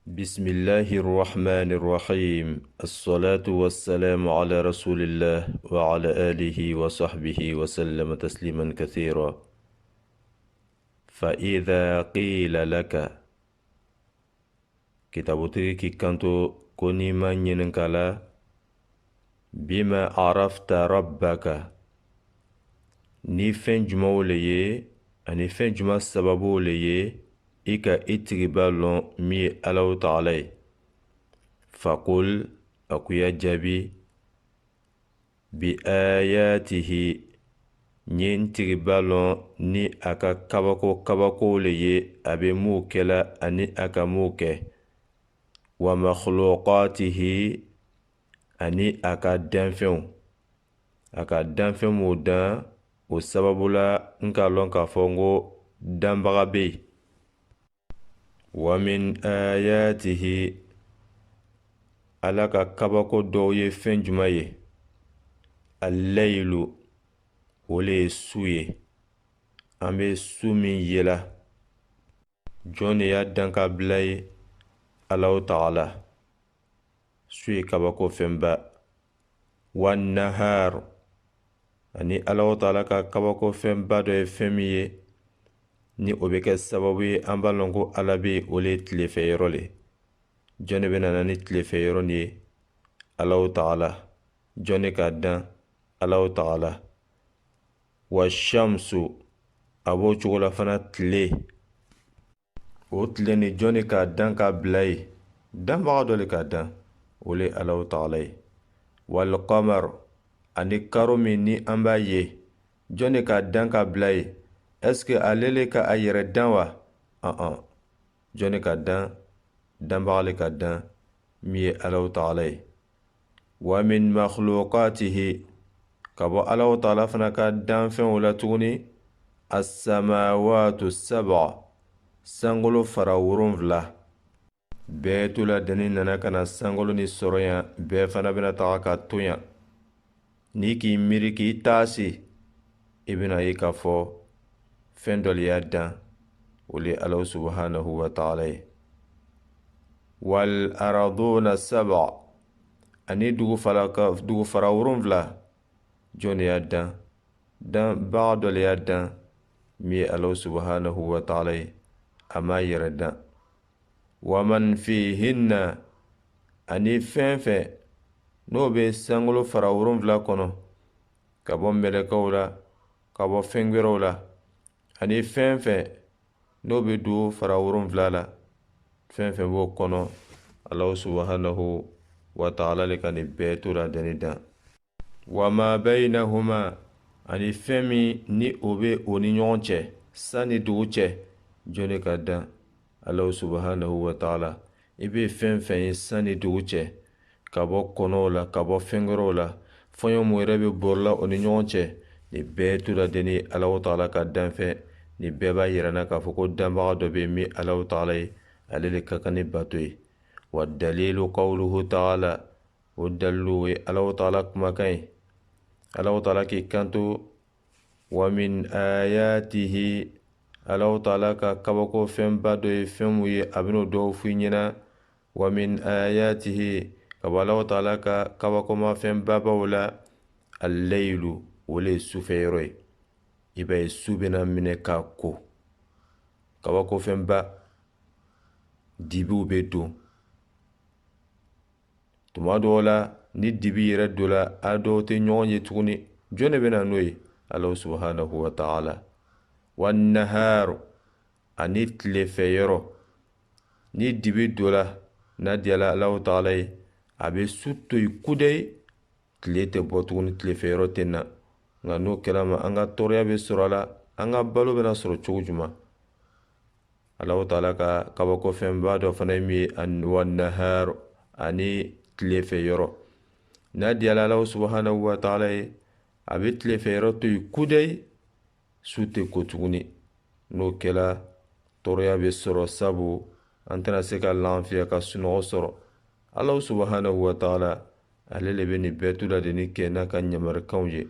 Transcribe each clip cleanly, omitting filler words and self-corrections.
بسم الله الرحمن الرحيم الصلاة والسلام على رسول الله وعلى آله وصحبه وسلم تسليما كثيرا. فإذا قيل لك كتابتك كنتو كوني من ينكلا بما عرفت ربك ni fɛn jumɛnw le ye ani fɛn jumɛn sababu le ye i ka i tigiba lɔn min ye Alahu Taala ye. Fakul a ko ya jaabi bi ayatihi n ye n tigiba lɔn ni a ka kabako le ye a bɛ mun kɛla ani a ka mun kɛ. Wa makhluqatihi ani a ka danfɛnw m'o dan o sababu la n k'a lɔn k'a fɔ n ko danbaga bɛ yen. Wa min ayatihi Ala ka kabako dɔw ye fɛn jumɛn ye? Al-laylu o le ye su ye. An bɛ su min yela. Jɔn de y'a dan ka bila ye? Alahu Taala. Su ye kabako fɛnba. Wa nahar ani Alahu Taala ka kabako fɛnba dɔ ye fɛn min ye ni o bɛ kɛ sababu ye an b'a lɔn ko Ala bɛ o le ye tilefɛ yɔrɔ le. Jɔn de bɛ nana ni tilefɛ yɔrɔ ni ye? Alahu Taala. Jɔn de k'a dan? Alahu Taala. Wa shamsu a b'o cogo la fana tile. O tile ni jɔn de k'a dan k'a bila ye? Danbaga dɔ le k'a dan. O le Alahu Taala ye. Wal qamar ani karo min ni an b'a ye. Jɔn de k'a dan k'a bila ye? Est-ce que ale le ka a yɛrɛ dan wa? Jɔn de k'a dan? Danbaga le k'a dan min ye Alahu Taala ye. Wa min makhluqatihi ka bɔ Alahu Taala fana ka danfɛnw la tuguni as-samawatu sab'a sankolo fara 7. Bɛɛ to la dani nana ka na sankolo ni sɔrɔ yan bɛɛ fana bɛna taga ka to yan. Ni k'i miiri k'i taasi i bɛna ye k'a fɔ fɛn dɔ le y'a dan o le Alahu subhanahu wa ta'ala ye. Wal araduna sab'a ani dugu fara 7 jɔn de y'a dan? Danbaga dɔ le y'a dan min ye Alahu subhanahu wa ta'ala ye. A m'a yɛrɛ dan. Wa man fihinna ani fɛn fɛn n'o bɛ sankolo fara 7 kɔnɔ ka bɔ mɛlɛkɛw la ka bɔ fɛn wɛrɛw la ani fɛn fɛn n'o bɛ don fara 7 la fɛn fɛn b'o kɔnɔ Alahu subhanahu wa ta'ala le ka nin bɛɛ to la dani dan. Wa ma baynahuma ani fɛn min ni o bɛ o ni ɲɔgɔn cɛ sanni dugu cɛ jɔn de ka dan? Alahu subhanahu wa ta'ala. I bɛ fɛn fɛn ye sanni dugu cɛ ka bɔ kɔnɔw la ka bɔ fɛn wɛrɛw la fɔɲɔ mun yɛrɛ bɛ borila o ni ɲɔgɔn cɛ nin bɛɛ to la dani Alahu Taala ka danfɛn. Nin bɛɛ b'a yira na k'a fɔ ko danbaga dɔ bɛ yen min Alahu Taala ye ale le ka kan ni bato ye. Wa dalilu qawluhu ta'ala o dalilu ye Alahu Taala kumakan ye. Alahu Taala k'i kanto wa min ayatihi Alahu Taala ka kabako fɛnba dɔ ye fɛn mun ye a bɛn'o dɔw f'i ɲɛna. Wa min ayatihi ka bɔ Alahu Taala ka kabakoma fɛnbabaw la al-laylu o le ye sufɛ yɔrɔ ye. I b'a ye su bɛna minɛ k'a ko. Kabako fɛnba dibiw bɛ don. Tuma dɔw la ni dibi yɛrɛ don la a dɔw tɛ ɲɔgɔn ye tuguni. Jɔn de bɛna n'o ye? Alahu subhanahu wa ta'ala. Wa nahar ani tilefɛ yɔrɔ ni dibi don la n'a diyala Alahu Taala ye a bɛ su to yen kudayi tile tɛ bɔ tuguni tilefɛ yɔrɔ tɛ na. Nka n'o kɛra ma an ka tɔɔrɔya bɛ sɔrɔ a la an ka balo bɛna sɔrɔ cogo jumɛn? Alahu Taala ka kabako fɛnba dɔ fana ye min ye wa nahar ani tilefɛ yɔrɔ. N'a diyala Alahu subhanahu wa ta'ala ye a bɛ tilefɛ yɔrɔ to yen kudayi su tɛ ko tuguni. N'o kɛra tɔɔrɔya bɛ sɔrɔ sabu an tɛna se ka lafiya ka sunɔgɔ sɔrɔ. Alahu subhanahu wa ta'ala ale le bɛ nin bɛɛ to ladeni kɛ n'a ka yamarikanw ye.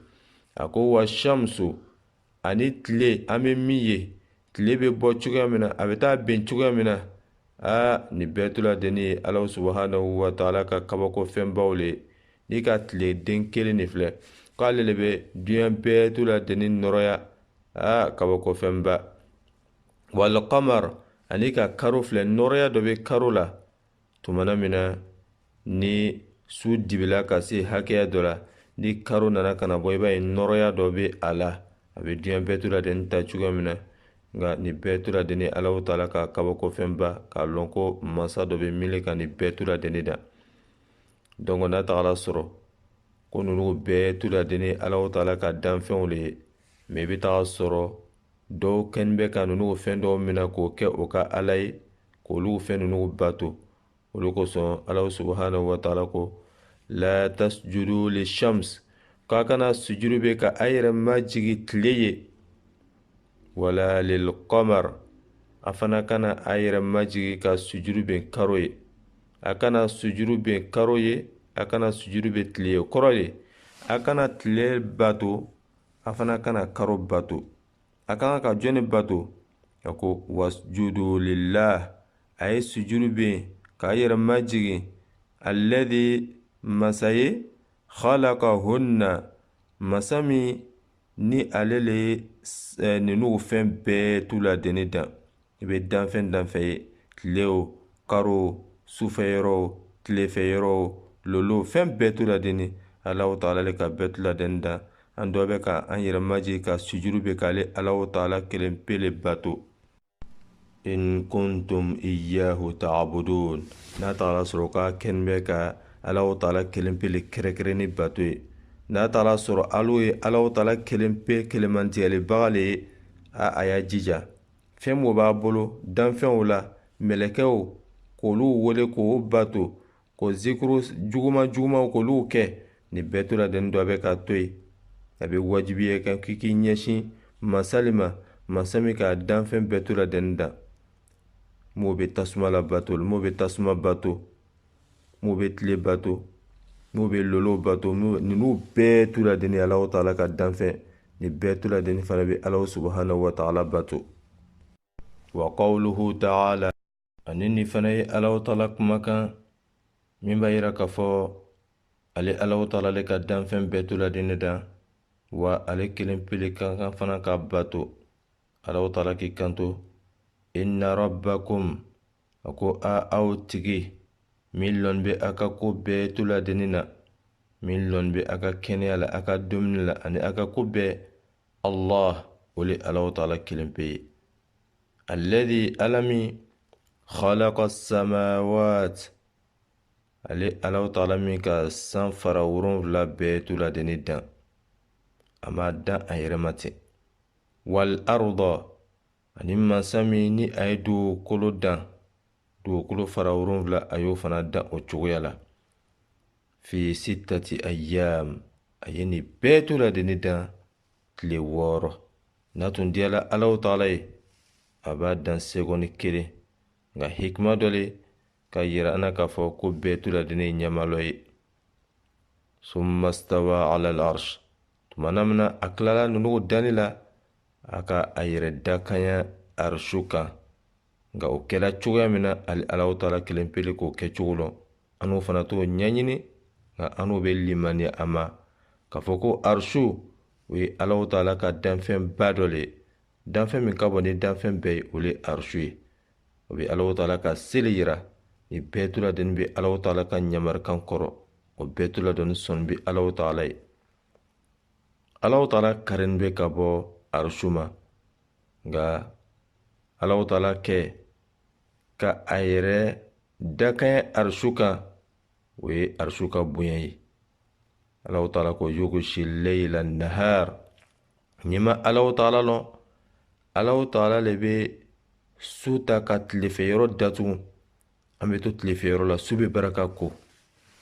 A ko wa shamsu ani tile an bɛ min ye tile bɛ bɔ cogoya min na a bɛ taa ben cogoya min na ni bɛɛ tula deni ye Ala subhanahu wa ta'ala ka kabako fɛnbaw le ni ka tile den kelen de filɛ k'ale le bɛ diɲɛ bɛɛ tula deni nɔrɔya kabako fɛnba wal qamar ani ka karo filɛ nɔrɔya dɔ bɛ karo la tumana min na ni su dibila ka se hakɛya dɔ la ni karo nana kana bɔ i b'a ye nɔrɔya dɔ bɛ a la a bɛ diɲɛ bɛɛ tula deni ta cogoya min na nka nin bɛɛ tura deni Alahu Taala ka kabako fɛnba k'a lɔn ko masa dɔ bɛ mele ka nin bɛɛ tura deni da donc n'a tagala sɔrɔ ko ninnu bɛɛ tura deni Alahu Taala ka danfɛnw le ye mais i bɛ taga sɔrɔ dɔw kɛni bɛ ka ninnu fɛn dɔw minɛ k'o kɛ o ka Ala ye k'olu fɛn ninnu bato olu kosɔn Alahu subhanahu wa ta'ala ko la tasjudu li shams k'a kana sujudu bɛ ka a yɛrɛ majigi tile ye wala lil qamar a fana kana a yɛrɛ majigi ka sujuru bɛn karo ye a kana sujuru bɛn karo ye a kana sujuru bɛn tile ye kɔrɔ ye a kana tile bato a fana kana karo bato a kan ka jɔnni bato a ko wasjudu lillah a ye sujuru bɛn k'a yɛrɛ majigi alladhi masa ye khalaqahunna masa min ni ale le ye ninnu fɛn bɛɛ tu la deni dan i bɛ danfɛn danfɛn ye tile o karo o sufɛyɔrɔ o tilefɛyɔrɔ o lolo fɛn bɛɛ tu la deni Alahu Taala le ka bɛɛ tu la deni dan an dɔ bɛ ka an yɛrɛ majigi ka sujuru bɛ k'ale Alahu Taala kelen pe le bato in kuntum iyyahu ta'budun n'a tagala sɔrɔ k'a kɛni bɛ ka Alahu Taala kelen pe le kɛrɛkɛrɛnni bato ye n'a taara sɔrɔ alu ye Alahu Taala kelen pe kelemantigɛlibaga le ye a y'a jija fɛn min b'a bolo danfɛnw la mɛlɛkɛw k'olu wele k'o bato ko zikuru jugumaw k'olu kɛ nin bɛɛ tora deni dɔ bɛ ka to yen a bɛ wajibi ye kan k'i k'i ɲɛsin masali ma masa min k'a danfɛn bɛɛ tora deni dan m'o bɛ tasuma la bato m'o bɛ tasuma bato m'o bɛ tile bato m'o bɛ lolo bato ninnu bɛɛ tura deni Alahu Taala ka danfɛn nin bɛɛ tura deni fana bɛ Alahu subhanahu wa ta'ala bato wa qawluhu ta'ala ani nin fana ye Alahu Taala kumakan min b'a yira k'a fɔ ale Alahu Taala le ka danfɛn bɛɛ tura deni dan wa ale kelen pele kan kan fana ka bato Alahu Taala k'i kanto inna rabbakum a ko aw tigi min lɔn bɛ a ka ko bɛɛ tu la deni na min lɔn bɛ a ka kɛnɛya la a ka dumuni la ani a ka ko bɛɛ Allah o le Alahu Taala kelen pe ye alladhi alami khalaqa samawat ale Alahu Taala min ka san fara 7 bɛɛ tu la deni dan a ma dan a yɛrɛ ma ten wal arda ani masa min ni a ye dugukolo dan dugukolo fara 7 a y'o fana dan o cogoya la fi sittati ayyam a ye nin bɛɛ tu la deni dan tile 6 n'a tun diyala Alahu Taala ye a b'a dan seconde 1 nka hikima dɔ le ka yira an na k'a fɔ ko bɛɛ tu la deni ye ɲɛmalɔ ye summa stawa ala al-arsh tumana min na a tilala ninnu danni la a ka a yɛrɛ dakanya arshu kan nka o kɛra cogoya min na Alahu Taala kelen pele k'o kɛ cogo lɔ an n'o fana t'o ɲɛɲini nka an n'o bɛ limaniya a ma k'a fɔ ko arshu o ye Alahu Taala ka danfɛn ba dɔ le ye danfɛn min ka bɔ ni danfɛn bɛɛ ye o le arshu ye o bɛ Alahu Taala ka seli yira ni bɛɛ tu la deni bɛ Alahu Taala ka yamarikan kɔrɔ o bɛɛ tu la deni sɔnni bɛ Alahu Taala ye Alahu Taala karen bɛ ka bɔ arshu ma nka Alahu Taala kɛ ka a yɛrɛ dakanya arshu kan o ye arshu ka bonya ye Alahu Taala ko yughshi layla nahar n'i ma Alahu Taala lɔn Alahu Taala le bɛ su ta ka tilefɛyɔrɔ datugu an bɛ to tilefɛyɔrɔ la su bɛ baraka ko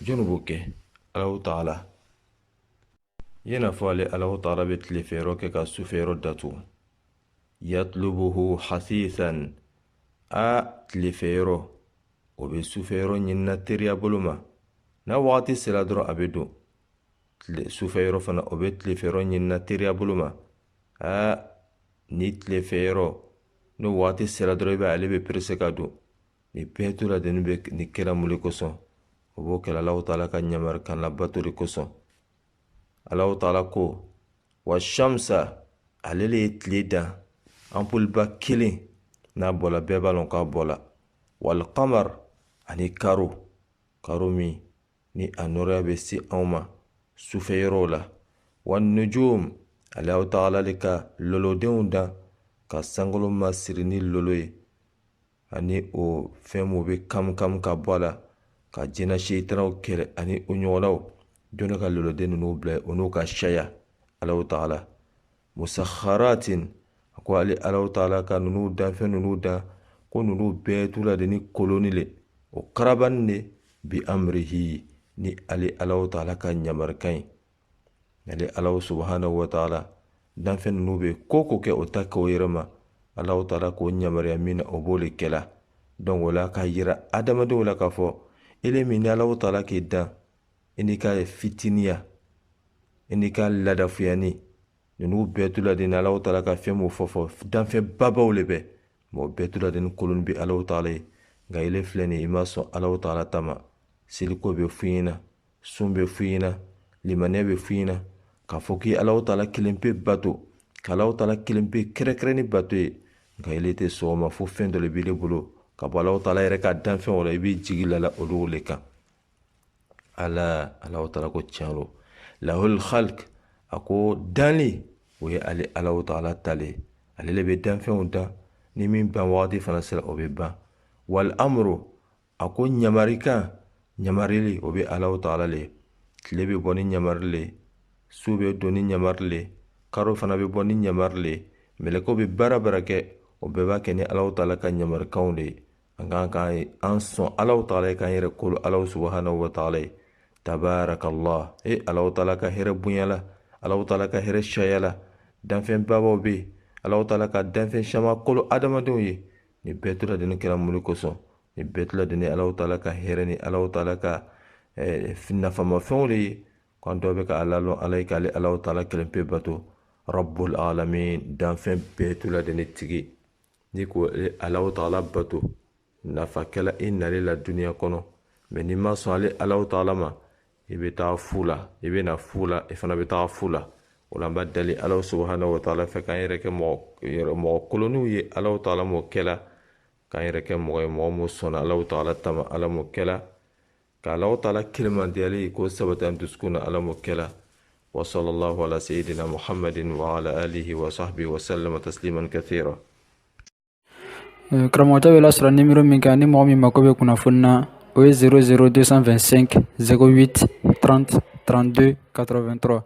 jɔnni b'o kɛ Alahu Taala i n'a fɔ ale Alahu Taala bɛ tilefɛyɔrɔ kɛ ka sufɛyɔrɔ datugu yatlubuhu hasisan a tilefɛyɔrɔ o bɛ sufɛyɔrɔ ɲinina teriya bolo ma n'a wagati sera dɔrɔn a bɛ don sufɛyɔrɔ fana o bɛ tilefɛyɔrɔ ɲinina teriya bolo ma ni tilefɛyɔrɔ n'o wagati sera dɔrɔn i b'a ye ale bɛ perese ka don ni bɛɛ to ladeni bɛ ni kɛra mun le kosɔn o b'o kɛla Alahu Taala ka yamari kan labato de kosɔn. Alahu Taala ko wa shamsa ale le ye tile dan ampuliba kelen n'a bɔla bɛɛ b'a lɔn k'a bɔla wal qamar ani karo min ni a nɔrɔya bɛ se anw ma sufɛ yɔrɔw la wan nujum Alahu Taala le ka lolodenw dan ka sankolo masiri ni lolo ye ani o fɛn mun bɛ kam ka bɔ a la ka jinɛ seitanaw kɛlɛ ani o ɲɔgɔnnaw jɔn ka loloden ninnu bila o n'u ka saya Alahu Taala musakharatin a ko ale Alahu Taala ka ninnu danfɛn ninnu dan ko ninnu bɛɛ t'u la de ni koloni le o karabani de bi amrihi ni ale Alahu Taala ka yamarikan ye ale Alahu subhanahu wa ta'ala danfɛn ninnu bɛ ko kɛ o ta kɛ o yɛrɛ ma Alahu Taala k'o yamariya min na o b'o le kɛla donc o la ka yira adamadenw la k'a fɔ ele min ni Alahu Taala k'i dan i n'i ka fitiniya i n'i ka ladafuyani ninnu bɛɛ t'u la de ni Alahu Taala ka fɛn mun fɔ danfɛn babaw le bɛ mais o bɛɛ t'u la de ni koloni bɛ Alahu Taala ye nka ele filɛ nin ye i ma sɔn Alahu Taala ta ma seliko bɛ f'i ɲɛna sun bɛ f'i ɲɛna limaniya bɛ f'i ɲɛna k'a fɔ k'i Alahu Taala kelen pe bato ka Alahu Taala kelen pe kɛrɛkɛrɛnni bato ye nka ele tɛ sɔn o ma fo fɛn dɔ le b'ile bolo ka bɔ Alahu Taala yɛrɛ ka danfɛnw la i b'i jigi lala olu le kan ala Alahu Taala ko tiɲɛ lo lahul khalq a ko danli o ye ale Alahu Taala ta le ale le bɛ danfɛnw dan ni min ban wagati fana sera o bɛ ban wal amru a ko ɲamarili o bɛ Alahu Taala le tile bɛ bɔ ni ɲamari le su bɛ don ni ɲamari le karo fana bɛ bɔ ni ɲamari le mɛlɛkɛw bɛ baara kɛ o bɛɛ b'a kɛ ni Alahu Taala ka ɲamarikanw de ye an kan ka an sɔn Alahu Taala ye k'an yɛrɛ kolo Alahu subhanahu wa ta'ala ye tabarakallah Alahu Taala ka hɛrɛ bonyala Alahu Taala ka hɛrɛ cayala danfɛn babaw bɛ yen Alahu Taala ka danfɛn caman kolo adamadenw ye ni bɛɛ tora de ni kɛra mun kosɔn ni bɛɛ tora de ni Alahu Taala ka hɛrɛ ni Alahu Taala ka nafamafɛnw de ye k'an dɔw bɛ ka Ala lɔn Ala ye k'ale Alahu Taala kelen pe bato rabbul alamin danfɛn bɛɛ tora de ni tigi ni ko Alahu Taala bato nafa kɛla i nali la duniya kɔnɔ mais n'i ma sɔn ale Alahu Taala ma i bɛ taa fu la i bɛ na fu la i fana bɛ taa fu la o la an b'a dali Alahu subhanahu wa ta'ala fɛ k'an yɛrɛ kɛ mɔgɔ koloniw ye Alahu Taala m'o kɛla k'an yɛrɛ kɛ mɔgɔ ye mɔgɔ mun sɔnna Alahu Taala ta ma Ala m'o kɛla ka Alahu Taala kelemandiyali ko sabati an dusukun na Ala m'o kɛla wa sallallahu ala sayyidina Muhammadin wa ala alihi wa sahbihi wa sallama tasliman kathira. Karamɔgɔ bɛ lasɔrɔ numéro min kan ni mɔgɔ min mako bɛ kunnafoni na o ye 00225 08 30 32 83